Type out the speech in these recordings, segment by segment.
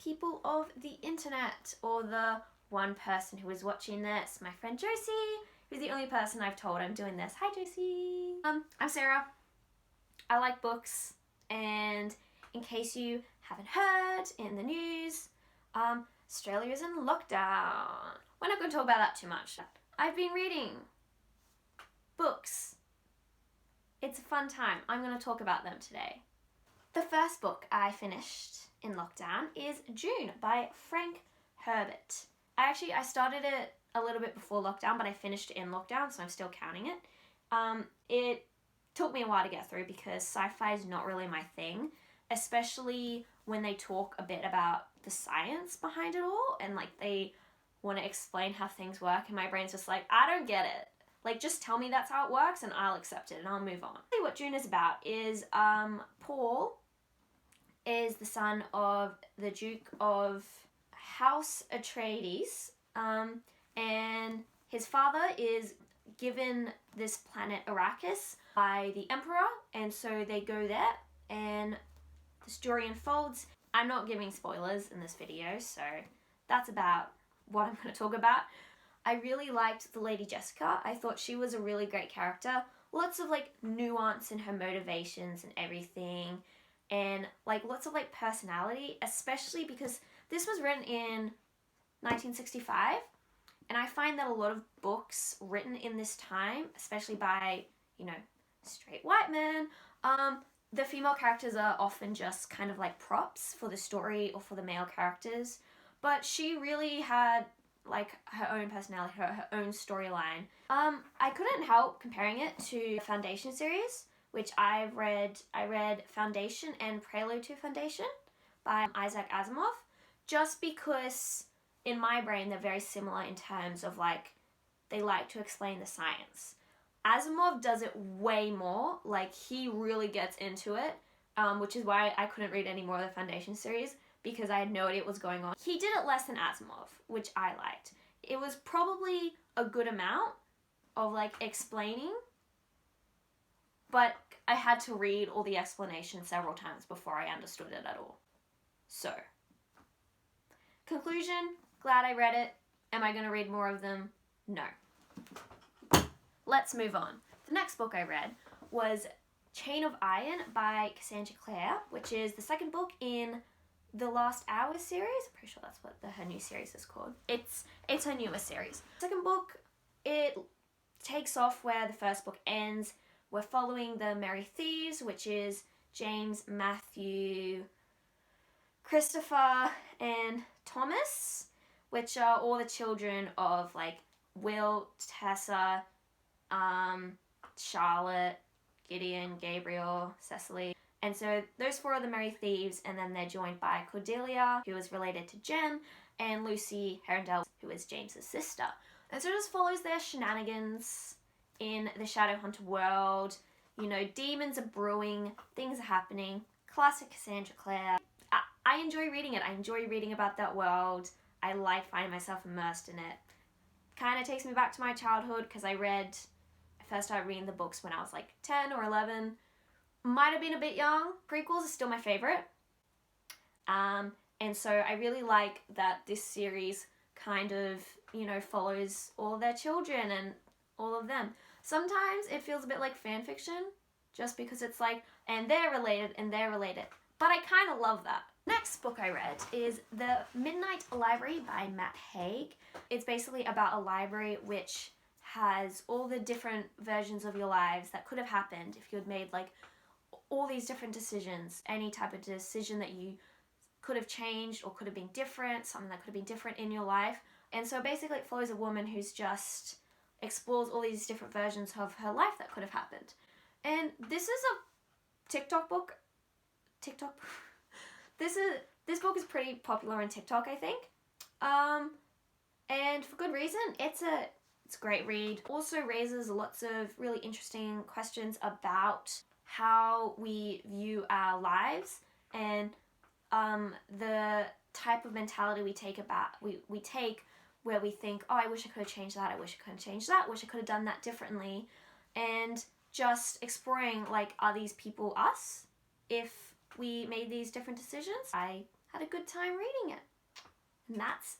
people of the internet, or the one person who is watching this, my friend Josie, who's the only person I've told I'm doing this. Hi Josie! I'm Sarah. I like books, and in case you haven't heard in the news, Australia's in lockdown. We're not going to talk about that too much. I've been reading books. It's a fun time. I'm going to talk about them today. The first book I finished in lockdown is Dune by Frank Herbet. I started it a little bit before lockdown, but I finished it in lockdown, so I'm still counting it. It took me a while to get through because sci-fi is not really my thing, especially when they talk a bit about the science behind it all, and like they want to explain how things work, and my brain's just like, I don't get it. Like, just tell me that's how it works and I'll accept it and I'll move on. What Dune is about is Paul is the son of the Duke of House Atreides, and his father is given this planet Arrakis by the Emperor, and so they go there and the story unfolds. I'm not giving spoilers in this video, so that's about what I'm going to talk about. I really liked the Lady Jessica. I thought she was a really great character. Lots of like nuance in her motivations and everything, and like lots of like personality, especially because this was written in 1965, and I find that a lot of books written in this time, especially by, you know, straight white men, the female characters are often just kind of like props for the story or for the male characters, but she really had like her own personality, her own storyline. I couldn't help comparing it to the Foundation series, which I read Foundation and Prelude to Foundation by Isaac Asimov, just because in my brain they're very similar in terms of like they like to explain the science. Asimov does it way more, like he really gets into it, which is why I couldn't read any more of the Foundation series, because I had no idea what was going on. He did it less than Asimov, which I liked. It was probably a good amount of like explaining, but I had to read all the explanations several times before I understood it at all. So, conclusion, glad I read it. Am I going to read more of them? No. Let's move on. The next book I read was Chain of Iron by Cassandra Clare, which is the second book in the Last Hour series. I'm pretty sure that's what her new series is called. It's her newest series. Second book, it takes off where the first book ends. We're following the Merry Thieves, which is James, Matthew, Christopher, and Thomas, which are all the children of like Will, Tessa, Charlotte, Gideon, Gabriel, Cecily. And so those four are the Merry Thieves, and then they're joined by Cordelia, who is related to Jen, and Lucy Herondale, who is James's sister. And so it just follows their shenanigans in the Shadowhunter world. You know, demons are brewing, things are happening. Classic Cassandra Clare. I enjoy reading it. I enjoy reading about that world. I like finding myself immersed in it. Kind of takes me back to my childhood, because I first started reading the books when I was like 10 or 11. Might have been a bit young. Prequels are still my favorite. And so I really like that this series kind of, you know, follows all of their children and all of them. Sometimes it feels a bit like fan fiction, just because it's like, and they're related, and they're related. But I kind of love that. Next book I read is The Midnight Library by Matt Haig. It's basically about a library which has all the different versions of your lives that could have happened if you had made like all these different decisions, any type of decision that you could have changed or could have been different, something that could have been different in your life. And so basically it follows a woman who's just explores all these different versions of her life that could have happened. And this is a TikTok book. This book is pretty popular on TikTok, I think. And for good reason. It's a great read. Also raises lots of really interesting questions about how we view our lives, and the type of mentality we take where we think, oh, I wish I could have changed that, I wish I could have changed that, wish I could have done that differently, and just exploring, like, are these people us if we made these different decisions? I had a good time reading it. And that's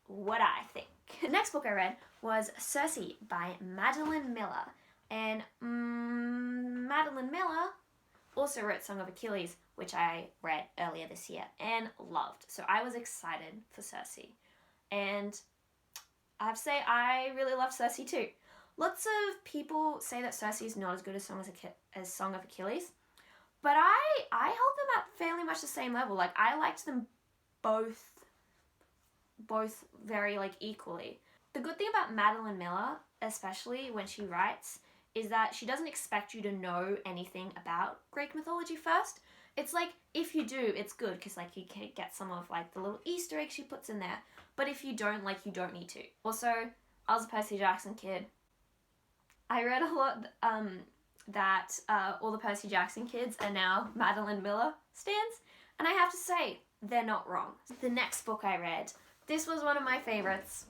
what I think. The next book I read was Circe by Madeline Miller. And Madeline Miller also wrote Song of Achilles, which I read earlier this year and loved. So I was excited for Circe. And I have to say, I really love Circe too. Lots of people say that Circe is not as good as Song of Achilles, but I held them at fairly much the same level. Like, I liked them both very, like, equally. The good thing about Madeline Miller, especially when she writes, is that she doesn't expect you to know anything about Greek mythology first. It's like, if you do, it's good, because, like, you can get some of, like, the little Easter eggs she puts in there. But if you don't, like, you don't need to. Also, I was a Percy Jackson kid. I read a lot that all the Percy Jackson kids are now Madeline Miller stans. And I have to say, they're not wrong. The next book I read, this was one of my favorites,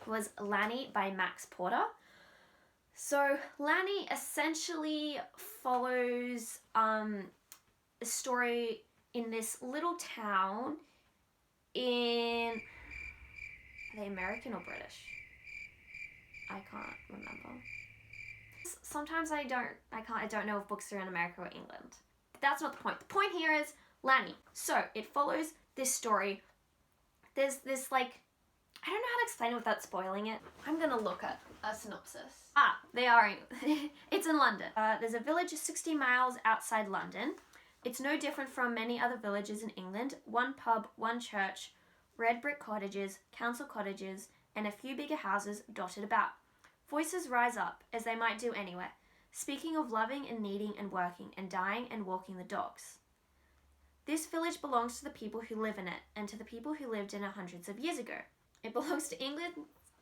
was Lanny by Max Porter. So Lanny essentially follows a story in this little town in, are they American or British? I can't remember. Sometimes I don't know if books are in America or England. But that's not the point. The point here is Lanny. So it follows this story. There's this, like, I don't know how to explain it without spoiling it. I'm gonna look at a synopsis. They are. It's in London. There's a village 60 miles outside London. It's no different from many other villages in England. One pub, one church, red brick cottages, council cottages, and a few bigger houses dotted about. Voices rise up, as they might do anywhere, speaking of loving and needing and working and dying and walking the dogs. This village belongs to the people who live in it, and to the people who lived in it hundreds of years ago. It belongs to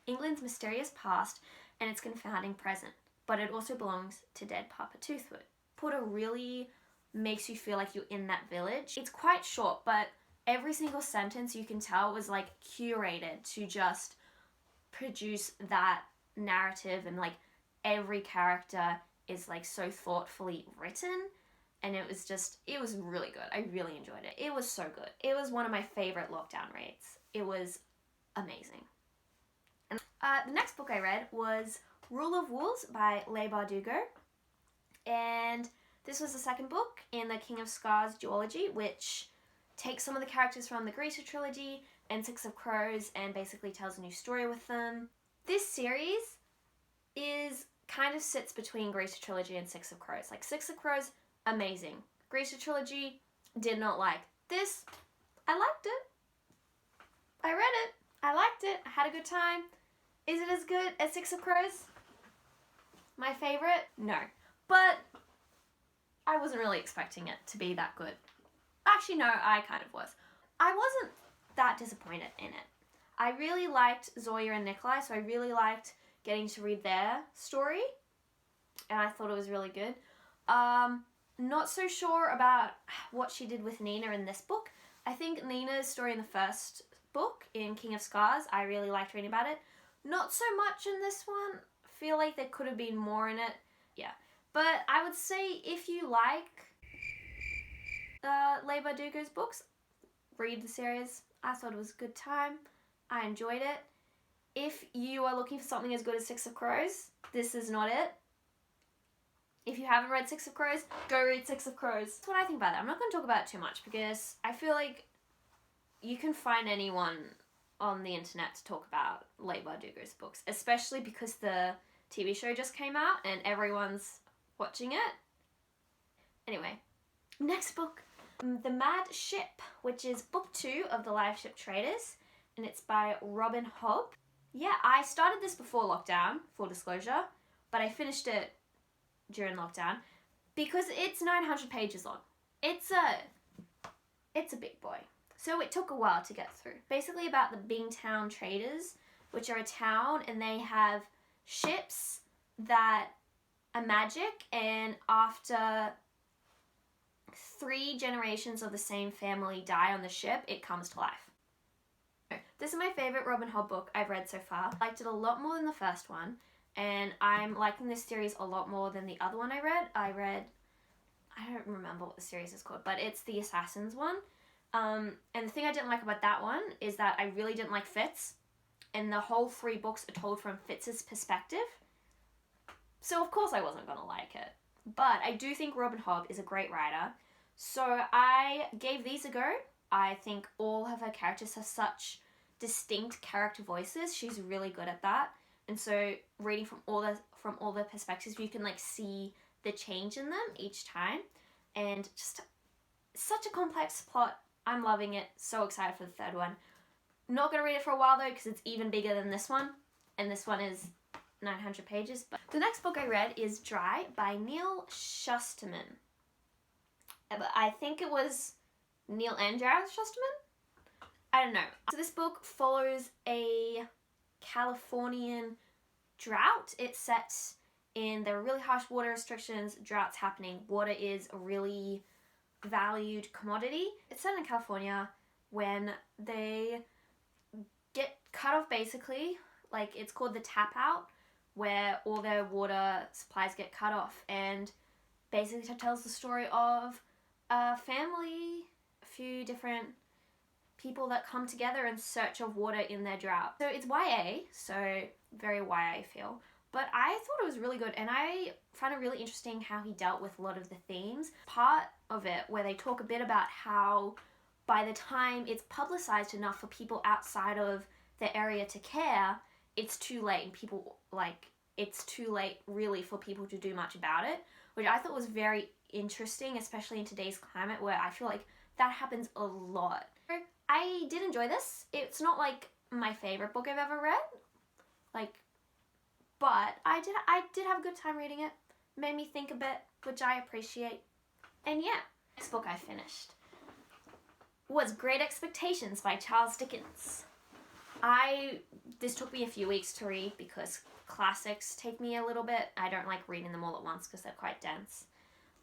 England's mysterious past and its confounding present, but it also belongs to dead Papa Toothwood. Porter really makes you feel like you're in that village. It's quite short, but every single sentence you can tell was, like, curated to just produce that narrative, and, like, every character is, like, so thoughtfully written, and it was really good. I really enjoyed it. It was so good. It was one of my favorite lockdown reads. It was amazing. And the next book I read was Rule of Wolves by Leigh Bardugo, and this was the second book in the King of Scars duology, which takes some of the characters from the Greater trilogy and Six of Crows and basically tells a new story with them. This series kind of sits between Greater trilogy and Six of Crows. Like, Six of Crows, amazing. Greater trilogy, did not like. This, I liked it. I read it. I liked it. I had a good time. Is it as good as Six of Crows? My favorite? No. But I wasn't really expecting it to be that good. Actually, no, I kind of was. I wasn't that disappointed in it. I really liked Zoya and Nikolai, so I really liked getting to read their story, and I thought it was really good. Not so sure about what she did with Nina in this book. I think Nina's story in the first book, in King of Scars, I really liked reading about it. Not so much in this one. Feel like there could have been more in it. Yeah. But I would say if you like Leigh Bardugo's books, read the series. I thought it was a good time. I enjoyed it. If you are looking for something as good as Six of Crows, this is not it. If you haven't read Six of Crows, go read Six of Crows. That's what I think about it. I'm not going to talk about it too much because I feel like you can find anyone on the internet to talk about Leigh Bardugo's books, especially because the TV show just came out and everyone's watching it. Anyway, next book, The Mad Ship, which is book 2 of the Live Ship Traders, and it's by Robin Hobb. Yeah, I started this before lockdown, full disclosure, but I finished it during lockdown because it's 900 pages long. It's a big boy. So it took a while to get through. Basically about the Bingtown Traders, which are a town, and they have ships that are magic, and after 3 generations of the same family die on the ship, it comes to life. This is my favorite Robin Hobb book I've read so far. I liked it a lot more than the first one, and I'm liking this series a lot more than the other one I read. I don't remember what the series is called, but it's the Assassins one. And the thing I didn't like about that one is that I really didn't like Fitz, and the whole 3 books are told from Fitz's perspective. So of course I wasn't gonna like it. But I do think Robin Hobb is a great writer. So I gave these a go. I think all of her characters have such distinct character voices. She's really good at that. And so reading from all the perspectives, you can like see the change in them each time. And just such a complex plot. I'm loving it. So excited for the 3rd one. Not going to read it for a while though, because it's even bigger than this one. And this one is 900 pages. But the next book I read is Dry by Neal Shusterman. I think it was Neal and Jarrod Shusterman? I don't know. So this book follows a Californian drought. It's set in, there are really harsh water restrictions, droughts happening. Water is a really valued commodity. It's set in California when they get cut off basically. Like, it's called the tap out, where all their water supplies get cut off. And basically it tells the story of a family, a few different people that come together in search of water in their drought. So it's YA, so very YA feel. But I thought it was really good, and I found it really interesting how he dealt with a lot of the themes. Part of it where they talk a bit about how by the time it's publicized enough for people outside of the area to care, it's too late, and people, like, it's too late really for people to do much about it, which I thought was very interesting, especially in today's climate where I feel like that happens a lot. I did enjoy this. It's not like my favorite book I've ever read, like, but I did have a good time reading it. Made me think a bit, which I appreciate. And yeah, next book I finished was Great Expectations by Charles Dickens. This took me a few weeks to read because classics take me a little bit. I don't like reading them all at once because they're quite dense.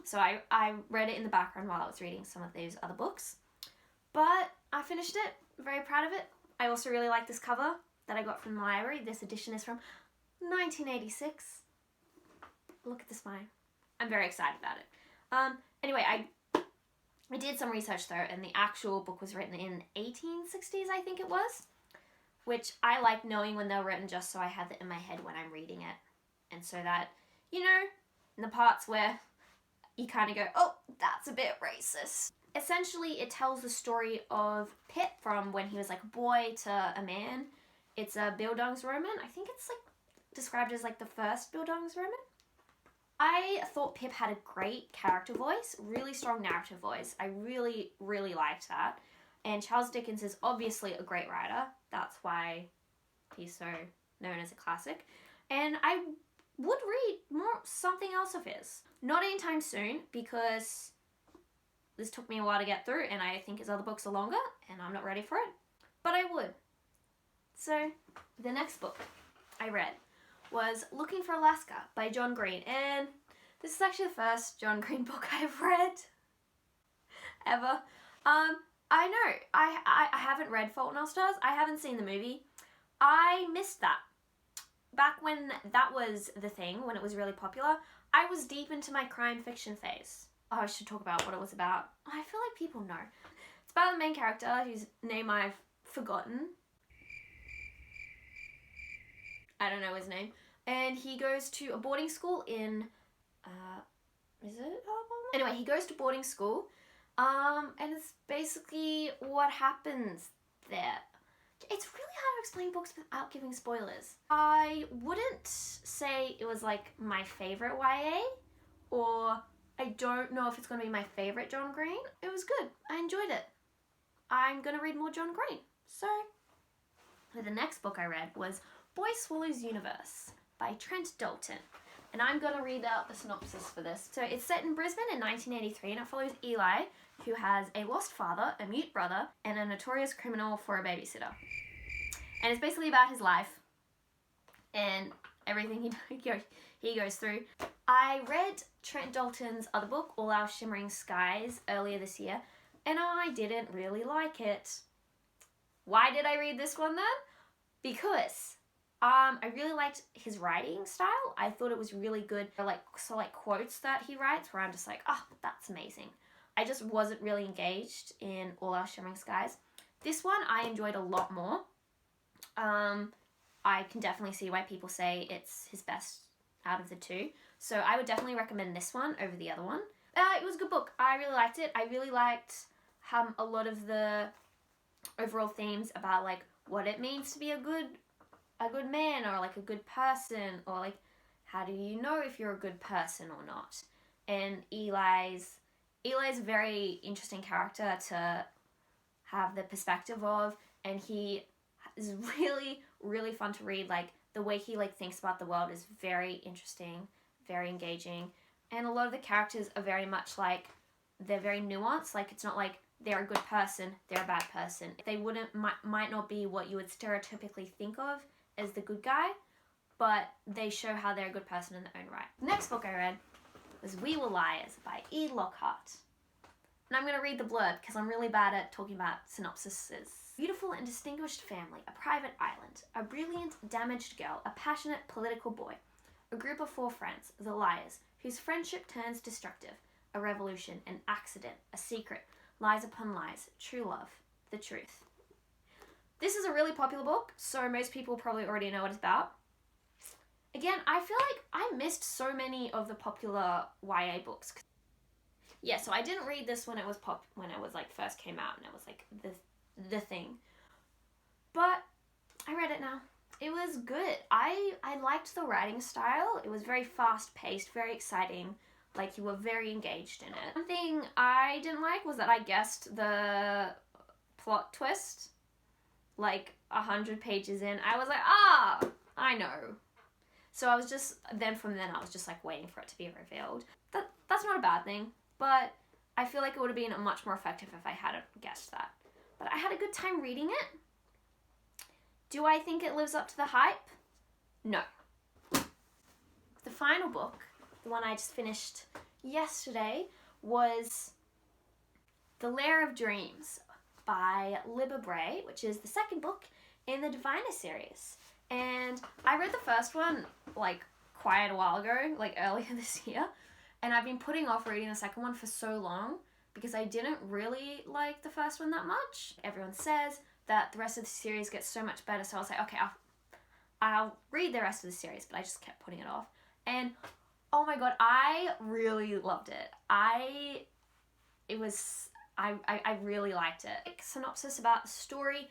So I read it in the background while I was reading some of these other books. But I finished it, very proud of it. I also really like this cover that I got from the library. This edition is from 1986. Look at the spine. I'm very excited about it. Anyway, I did some research though, and the actual book was written in 1860s, I think it was, which I like knowing when they were written just so I have it in my head when I'm reading it. And so that, you know, in the parts where you kind of go, oh, that's a bit racist. Essentially, it tells the story of Pip from when he was like a boy to a man. It's a Bildungsroman. I think it's like described as like the first Bildungsroman. I thought Pip had a great character voice, really strong narrative voice. I really, really liked that. And Charles Dickens is obviously a great writer. That's why he's so known as a classic. And I would read something else of his. Not anytime soon, because this took me a while to get through, and I think his other books are longer, and I'm not ready for it. But I would. So, the next book I read was Looking for Alaska by John Green, and this is actually the first John Green book I've read ever. I know, I haven't read Fault in Our Stars. I haven't seen the movie. I missed that. Back when that was the thing, when it was really popular, I was deep into my crime fiction phase. Oh, I should talk about what it was about. I feel like people know. It's about the main character, whose name I've forgotten. I don't know his name. And he goes to a boarding school in, is it Alabama? Anyway, he goes to boarding school, and it's basically what happens there. It's really hard to explain books without giving spoilers. I wouldn't say it was like my favorite YA, or I don't know if it's going to be my favorite John Green. It was good. I enjoyed it. I'm going to read more John Green. So, the next book I read was Boy Swallows Universe by Trent Dalton. And I'm going to read out the synopsis for this. So it's set in Brisbane in 1983, and it follows Eli, who has a lost father, a mute brother, and a notorious criminal for a babysitter. And it's basically about his life and everything he goes through. I read Trent Dalton's other book, All Our Shimmering Skies, earlier this year, and I didn't really like it. Why did I read this one then? Because I really liked his writing style. I thought it was really good. Like quotes that he writes where I'm just like, oh, that's amazing. I just wasn't really engaged in All Our Shimmering Skies. This one I enjoyed a lot more. I can definitely see why people say it's his best out of the two. So I would definitely recommend this one over the other one. It was a good book. I really liked it. I really liked a lot of the overall themes about like what it means to be a good man, or like a good person, or like how do you know if you're a good person or not. And Eli's a very interesting character to have the perspective of, and he is really, really fun to read. Like the way he like thinks about the world is very interesting, very engaging, and a lot of the characters are very much like, they're very nuanced. Like it's not like they're a good person, they're a bad person. They might not be what you would stereotypically think of as the good guy, but they show how they're a good person in their own right. The next book I read was We Were Liars by E. Lockhart. And I'm going to read the blurb because I'm really bad at talking about synopsises. Beautiful and distinguished family, a private island, a brilliant, damaged girl, a passionate political boy, a group of 4 friends, the Liars, whose friendship turns destructive, a revolution, an accident, a secret, lies upon lies, true love, the truth. This is a really popular book, so most people probably already know what it's about. Again, I feel like I missed so many of the popular YA books. Yeah, so I didn't read this when it was like first came out and it was like the thing. But I read it now. It was good. I liked the writing style. It was very fast paced, very exciting. Like you were very engaged in it. One thing I didn't like was that I guessed the plot twist like 100 pages in. I was like, I know. So I was just, from then I was just like waiting for it to be revealed. That's not a bad thing, but I feel like it would have been much more effective if I hadn't guessed that. But I had a good time reading it. Do I think it lives up to the hype? No. The final book, the one I just finished yesterday, was The Lair of Dreams by Libba Bray, which is the second book in the Diviner series. And I read the first one like quite a while ago, like earlier this year, and I've been putting off reading the second one for so long because I didn't really like the first one that much. Everyone says that the rest of the series gets so much better, so I was like, okay, I'll read the rest of the series, but I just kept putting it off. And oh my god, I really loved it. I really liked it. Synopsis about the story.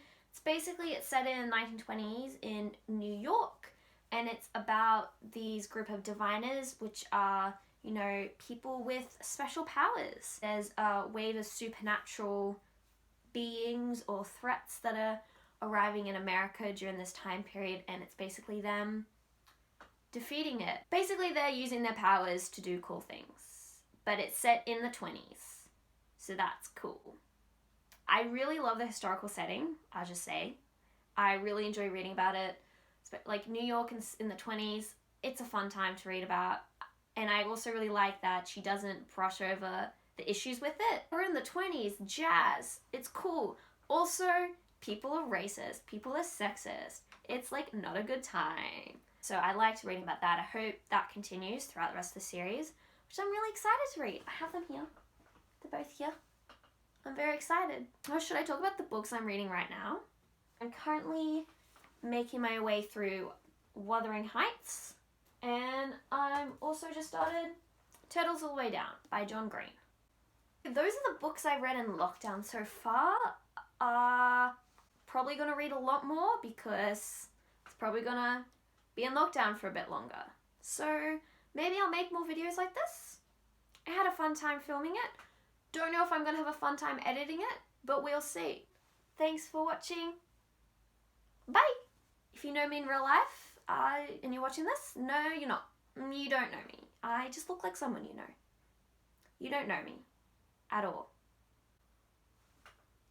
It's set in the 1920s in New York, and it's about these group of diviners, which are, you know, people with special powers. There's a wave of supernatural beings or threats that are arriving in America during this time period, and it's basically them defeating it. Basically, they're using their powers to do cool things, but it's set in the 20s, so that's cool. I really love the historical setting, I'll just say. I really enjoy reading about it. Like New York in the 20s, it's a fun time to read about. And I also really like that she doesn't brush over the issues with it. We're in the 20s, jazz, it's cool. Also, people are racist, people are sexist. It's like not a good time. So I liked reading about that. I hope that continues throughout the rest of the series, which I'm really excited to read. I have them here. They're both here. I'm very excited. Or should I talk about the books I'm reading right now? I'm currently making my way through Wuthering Heights, and I'm also just started Turtles All the Way Down by John Green. Those are the books I've read in lockdown so far. Probably gonna read a lot more because it's probably gonna be in lockdown for a bit longer. So maybe I'll make more videos like this. I had a fun time filming it. Don't know if I'm going to have a fun time editing it, but we'll see. Thanks for watching. Bye! If you know me in real life, and you're watching this, no, you're not. You don't know me. I just look like someone you know. You don't know me. At all.